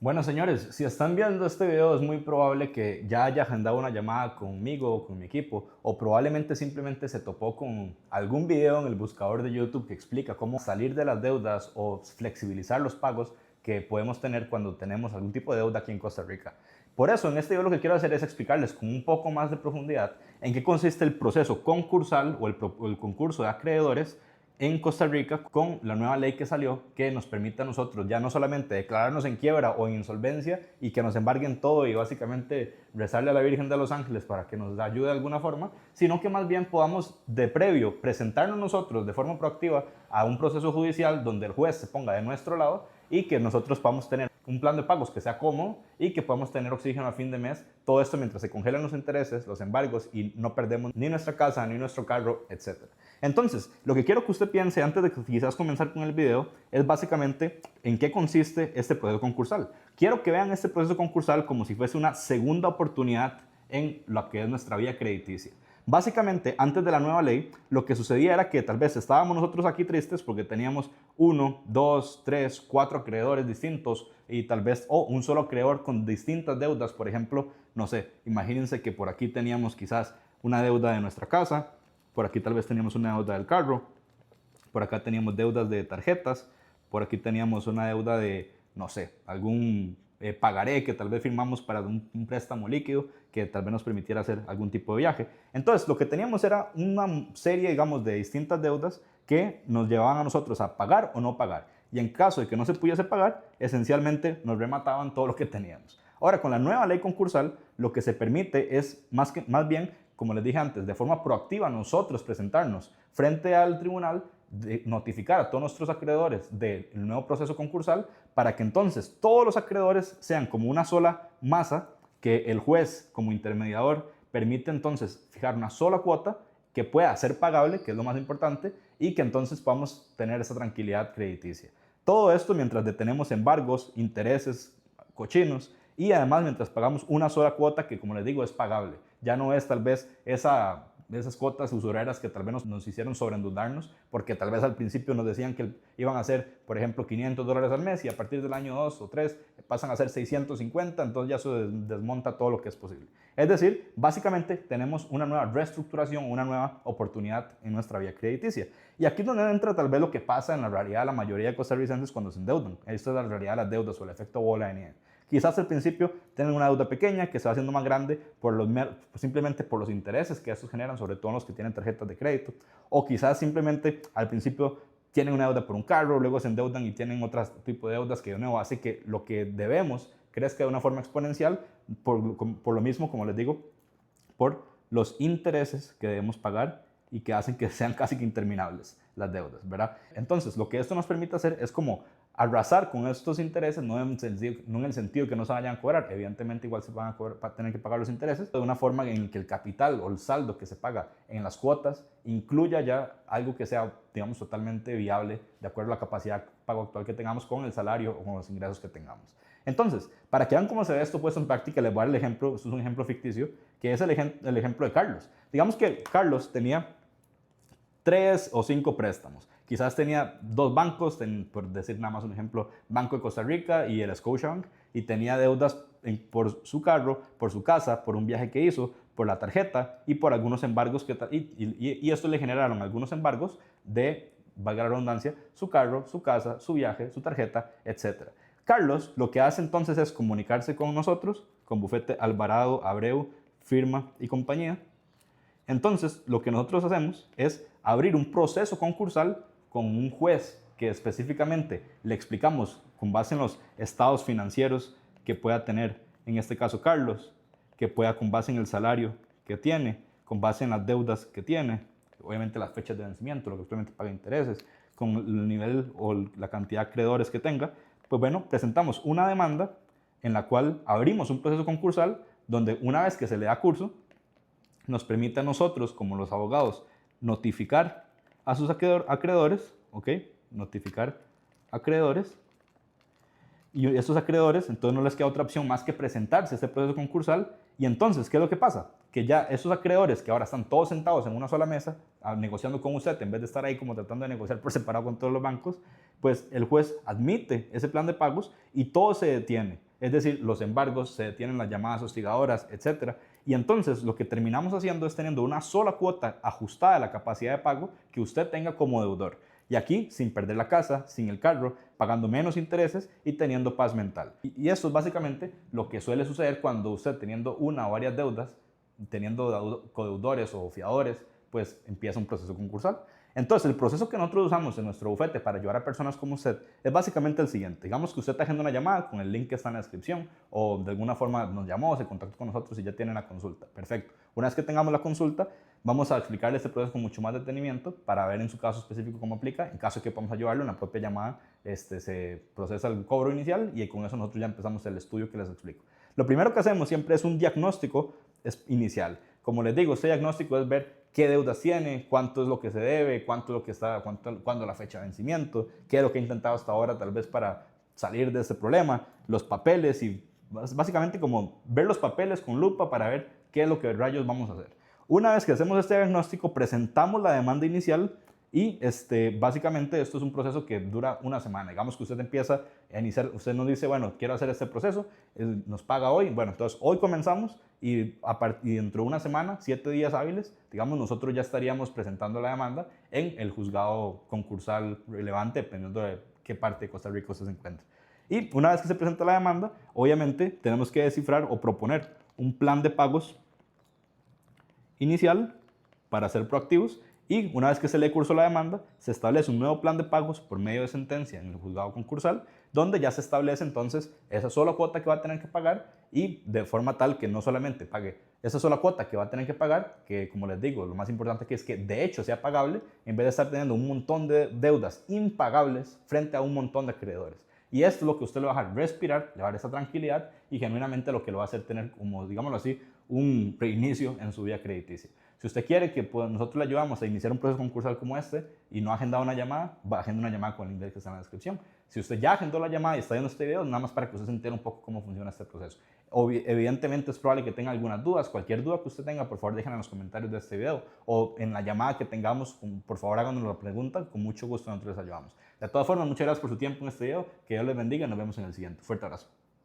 Bueno, señores, si están viendo este video es muy probable que ya haya agendado una llamada conmigo o con mi equipo, o probablemente simplemente se topó con algún video en el buscador de YouTube que explica cómo salir de las deudas o flexibilizar los pagos que podemos tener cuando tenemos algún tipo de deuda aquí en Costa Rica. Por eso, en este video lo que quiero hacer es explicarles con un poco más de profundidad en qué consiste el proceso concursal o el concurso de acreedores en Costa Rica con la nueva ley que salió que nos permite a nosotros ya no solamente declararnos en quiebra o en insolvencia y que nos embarguen todo y básicamente rezarle a la Virgen de los Ángeles para que nos ayude de alguna forma, sino que más bien podamos de previo presentarnos nosotros de forma proactiva a un proceso judicial donde el juez se ponga de nuestro lado y que nosotros podamos tener un plan de pagos que sea cómodo y que podamos tener oxígeno a fin de mes. Todo esto mientras se congelan los intereses, los embargos y no perdemos ni nuestra casa, ni nuestro carro, etc. Entonces, lo que quiero que usted piense antes de quizás comenzar con el video es básicamente en qué consiste este proceso concursal. Quiero que vean este proceso concursal como si fuese una segunda oportunidad en lo que es nuestra vía crediticia. Básicamente, antes de la nueva ley, lo que sucedía era que tal vez estábamos nosotros aquí tristes porque teníamos 1, 2, 3, 4 acreedores distintos y tal vez un solo acreedor con distintas deudas. Por ejemplo, no sé, imagínense que por aquí teníamos quizás una deuda de nuestra casa, por aquí tal vez teníamos una deuda del carro, por acá teníamos deudas de tarjetas, por aquí teníamos una deuda de, no sé, algún pagaré que tal vez firmamos para un préstamo líquido que tal vez nos permitiera hacer algún tipo de viaje. Entonces, lo que teníamos era una serie, digamos, de distintas deudas que nos llevaban a nosotros a pagar o no pagar. Y en caso de que no se pudiese pagar, esencialmente nos remataban todo lo que teníamos. Ahora, con la nueva ley concursal, lo que se permite es más bien, como les dije antes, de forma proactiva nosotros presentarnos frente al tribunal, de notificar a todos nuestros acreedores del nuevo proceso concursal para que entonces todos los acreedores sean como una sola masa, que el juez como intermediador permite entonces fijar una sola cuota que pueda ser pagable, que es lo más importante, y que entonces podamos tener esa tranquilidad crediticia. Todo esto mientras detenemos embargos, intereses cochinos y además mientras pagamos una sola cuota que, como les digo, es pagable. Ya no es tal vez esas cuotas usureras que tal vez nos hicieron sobreendeudarnos, porque tal vez al principio nos decían que iban a ser, por ejemplo, $500 al mes y a partir del año 2 o 3 pasan a ser 650, entonces ya se desmonta todo lo que es posible. Es decir, básicamente tenemos una nueva reestructuración, una nueva oportunidad en nuestra vía crediticia. Y aquí es donde entra tal vez lo que pasa en la realidad de la mayoría de costarricenses cuando se endeudan. Esto es la realidad de las deudas o el efecto bola de nieve. Quizás al principio tienen una deuda pequeña que se va haciendo más grande simplemente por los intereses que estos generan, sobre todo los que tienen tarjetas de crédito. O quizás simplemente al principio tienen una deuda por un carro, luego se endeudan y tienen otro tipo de deudas que de nuevo hace que lo que debemos crezca de una forma exponencial por lo mismo, como les digo, por los intereses que debemos pagar y que hacen que sean casi que interminables las deudas, ¿verdad? Entonces, lo que esto nos permite hacer es como arrasar con estos intereses, no en el sentido que no se vayan a cobrar, evidentemente igual se van a cobrar, para tener que pagar los intereses, de una forma en que el capital o el saldo que se paga en las cuotas incluya ya algo que sea, digamos, totalmente viable de acuerdo a la capacidad de pago actual que tengamos con el salario o con los ingresos que tengamos. Entonces, para que vean cómo se ve esto puesto en práctica, les voy a dar el ejemplo, esto es un ejemplo ficticio, que es el ejemplo de Carlos. Digamos que Carlos tenía 3 o 5 préstamos. Quizás tenía 2 bancos, por decir nada más un ejemplo, Banco de Costa Rica y el Scotiabank, y tenía deudas por su carro, por su casa, por un viaje que hizo, por la tarjeta y por algunos embargos y esto le generaron algunos embargos de, valga la redundancia, su carro, su casa, su viaje, su tarjeta, etc. Carlos lo que hace entonces es comunicarse con nosotros, con Bufete Alvarado, Abreu, Firma y compañía. Entonces, lo que nosotros hacemos es abrir un proceso concursal con un juez que específicamente le explicamos con base en los estados financieros que pueda tener, en este caso Carlos, que pueda con base en el salario que tiene, con base en las deudas que tiene, obviamente las fechas de vencimiento, lo que actualmente paga intereses, con el nivel o la cantidad de acreedores que tenga, pues bueno, presentamos una demanda en la cual abrimos un proceso concursal donde una vez que se le da curso, nos permite a nosotros, como los abogados, notificar a sus acreedores, ¿ok? Notificar acreedores. Y estos acreedores, entonces no les queda otra opción más que presentarse a este proceso concursal. Y entonces, ¿qué es lo que pasa? Que ya esos acreedores que ahora están todos sentados en una sola mesa, negociando con usted, en vez de estar ahí como tratando de negociar por separado con todos los bancos, pues el juez admite ese plan de pagos y todo se detiene. es decir, los embargos, se detienen las llamadas hostigadoras, etc. Y entonces lo que terminamos haciendo es teniendo una sola cuota ajustada a la capacidad de pago que usted tenga como deudor. Y aquí, sin perder la casa, sin el carro, pagando menos intereses y teniendo paz mental. Y eso es básicamente lo que suele suceder cuando usted, teniendo una o varias deudas, teniendo codeudores o fiadores, pues empieza un proceso concursal. Entonces, el proceso que nosotros usamos en nuestro bufete para ayudar a personas como usted es básicamente el siguiente. Digamos que usted agenda una llamada con el link que está en la descripción o de alguna forma nos llamó, se contactó con nosotros y ya tiene la consulta. Perfecto. Una vez que tengamos la consulta, vamos a explicarle este proceso con mucho más detenimiento para ver en su caso específico cómo aplica. En caso de que podamos ayudarlo, en la propia llamada se procesa el cobro inicial y con eso nosotros ya empezamos el estudio que les explico. Lo primero que hacemos siempre es un diagnóstico inicial. Como les digo, este diagnóstico es ver qué deudas tiene, cuánto es lo que se debe, cuándo es la fecha de vencimiento, qué es lo que ha intentado hasta ahora tal vez para salir de ese problema, los papeles y básicamente como ver los papeles con lupa para ver qué es lo que rayos vamos a hacer. Una vez que hacemos este diagnóstico, presentamos la demanda inicial y básicamente esto es un proceso que dura una semana. Digamos que usted empieza a iniciar, usted nos dice, bueno, quiero hacer este proceso, nos paga hoy, bueno, entonces hoy comenzamos y dentro de una semana, 7 días hábiles, digamos, nosotros ya estaríamos presentando la demanda en el juzgado concursal relevante, dependiendo de qué parte de Costa Rica usted se encuentre. Y una vez que se presenta la demanda, obviamente tenemos que descifrar o proponer un plan de pagos inicial para ser proactivos. Y una vez que se le cursó la demanda, se establece un nuevo plan de pagos por medio de sentencia en el juzgado concursal, donde ya se establece entonces esa sola cuota que va a tener que pagar y de forma tal que no solamente pague esa sola cuota que va a tener que pagar, que como les digo, lo más importante aquí es que de hecho sea pagable, en vez de estar teniendo un montón de deudas impagables frente a un montón de acreedores. Y esto es lo que usted le va a dejar respirar, le va a dar esa tranquilidad y genuinamente lo que lo va a hacer tener, como digámoslo así, un reinicio en su vida crediticia. Si usted quiere que nosotros le ayudamos a iniciar un proceso concursal como este y no ha agendado una llamada, va a agendar una llamada con el link que está en la descripción. Si usted ya agendó la llamada y está viendo este video, nada más para que usted se entere un poco cómo funciona este proceso. Evidentemente es probable que tenga algunas dudas. Cualquier duda que usted tenga, por favor déjenla en los comentarios de este video o en la llamada que tengamos, por favor háganos la pregunta, con mucho gusto nosotros les ayudamos. De todas formas, muchas gracias por su tiempo en este video, que Dios les bendiga y nos vemos en el siguiente. Fuerte abrazo.